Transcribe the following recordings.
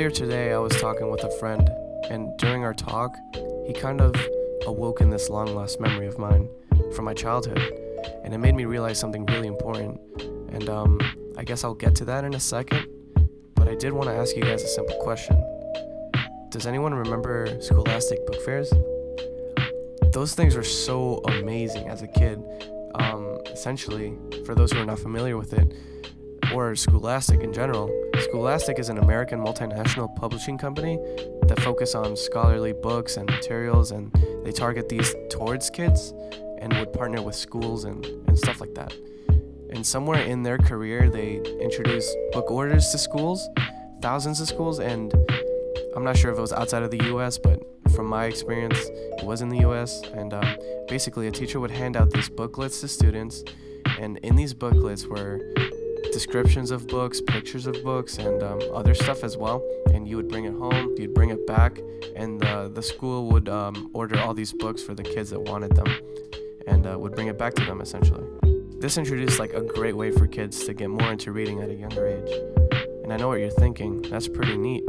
Earlier today, I was talking with a friend, and during our talk, he kind of awoke in this long-lost memory of mine from my childhood, and it made me realize something really important, and I guess I'll get to that in a second, but I did want to ask you guys a simple question. Does anyone remember scholastic book fairs? Those things were so amazing as a kid. Essentially, for those who are not familiar with it, or Scholastic in general, Scholastic is an American multinational publishing company that focus on scholarly books and materials, and they target these towards kids and would partner with schools and stuff like that. And somewhere in their career, they introduced book orders to schools, thousands of schools, and I'm not sure if it was outside of the US, but from my experience, it was in the US, and basically a teacher would hand out these booklets to students, and in these booklets were descriptions of books, pictures of books, and other stuff as well, and you would bring it home, you'd bring it back, and the school would order all these books for the kids that wanted them, and would bring it back to them essentially. This introduced like a great way for kids to get more into reading at a younger age, and I know what you're thinking, that's pretty neat.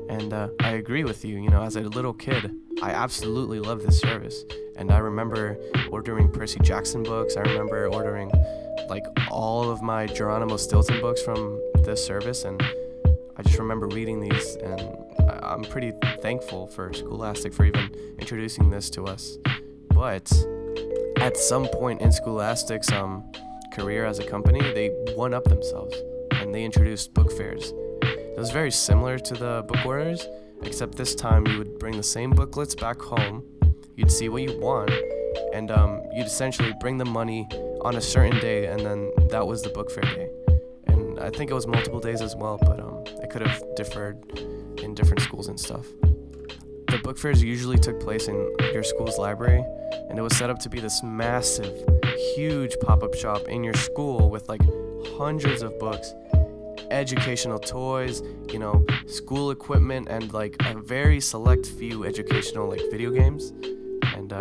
And I agree with you, as a little kid, I absolutely loved this service. And I remember ordering Percy Jackson books. I remember ordering like all of my Geronimo Stilton books from this service. And I just remember reading these, and I'm pretty thankful for Scholastic for even introducing this to us. But at some point in Scholastic's career as a company, they one-upped themselves and they introduced book fairs. It was very similar to the book orders, except this time you would bring the same booklets back home, you'd see what you want, and you'd essentially bring the money on a certain day, and then that was the book fair day. And I think it was multiple days as well, but it could have differed in different schools and stuff. The book fairs usually took place in your school's library, and it was set up to be this massive, huge pop-up shop in your school with like hundreds of books, educational toys, school equipment, and like a very select few educational like video games. And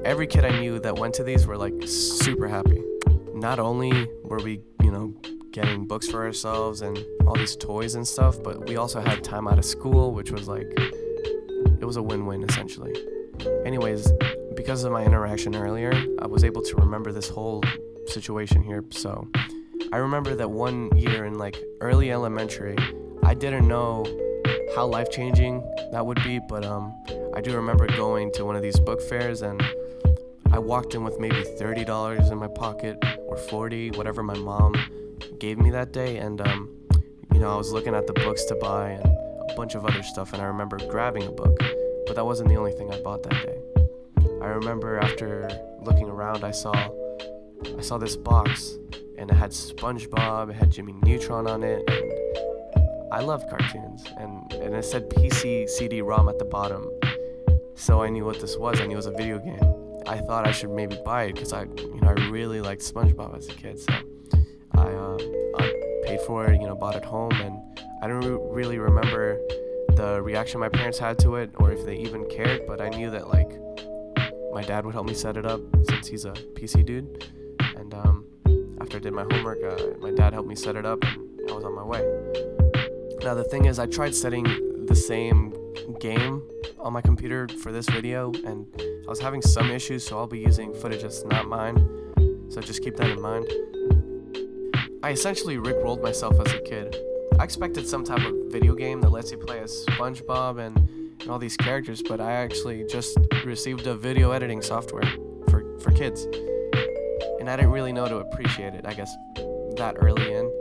every kid I knew that went to these were like super happy. Not only were we, getting books for ourselves and all these toys and stuff, but we also had time out of school, which was like, it was a win-win essentially. Anyways, because of my interaction earlier, I was able to remember this whole situation here, so I remember that one year in like early elementary, I didn't know how life-changing that would be, but I do remember going to one of these book fairs, and I walked in with maybe $30 in my pocket or $40, whatever my mom gave me that day, and I was looking at the books to buy and a bunch of other stuff, and I remember grabbing a book, but that wasn't the only thing I bought that day. I remember after looking around, I saw this box, and it had SpongeBob, it had Jimmy Neutron on it, and I loved cartoons, and it said PC CD-ROM at the bottom, so I knew what this was. I knew it was a video game. I thought I should maybe buy it because I really liked SpongeBob as a kid, so I paid for it, bought it home, and I don't really remember the reaction my parents had to it or if they even cared, but I knew that like my dad would help me set it up since he's a PC dude, and after I did my homework, my dad helped me set it up, and I was on my way. Now the thing is, I tried setting the same game on my computer for this video, and I was having some issues, so I'll be using footage that's not mine, so just keep that in mind. I essentially rickrolled myself as a kid. I expected some type of video game that lets you play as SpongeBob and all these characters, but I actually just received a video editing software for kids. And I didn't really know to appreciate it, I guess, that early in.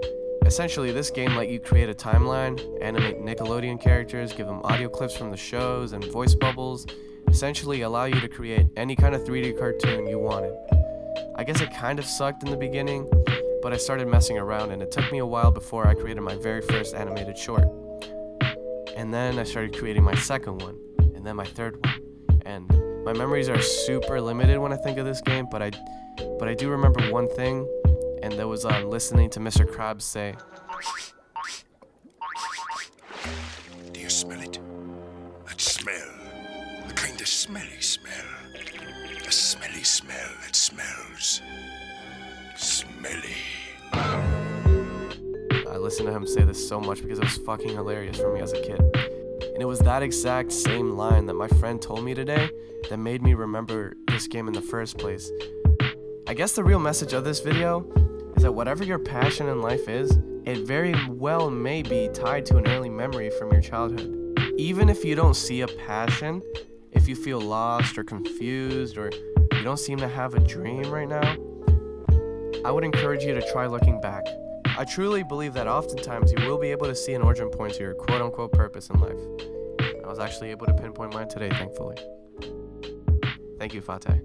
Essentially, this game let you create a timeline, animate Nickelodeon characters, give them audio clips from the shows and voice bubbles, essentially allow you to create any kind of 3D cartoon you wanted. I guess it kind of sucked in the beginning, but I started messing around, and it took me a while before I created my very first animated short. And then I started creating my second one, and then my third one. And my memories are super limited when I think of this game, but I do remember one thing, and that was listening to Mr. Krabs say, "Do you smell it? That smell. The kind of smelly smell. A smelly smell that smells smelly." I listen to him say this so much because it was fucking hilarious for me as a kid. And it was that exact same line that my friend told me today that made me remember this game in the first place. I guess the real message of this video is that whatever your passion in life is, it very well may be tied to an early memory from your childhood. Even if you don't see a passion, if you feel lost or confused or you don't seem to have a dream right now, I would encourage you to try looking back. I truly believe that oftentimes you will be able to see an origin point to your quote-unquote purpose in life. I was actually able to pinpoint mine today, thankfully. Thank you, Fateh.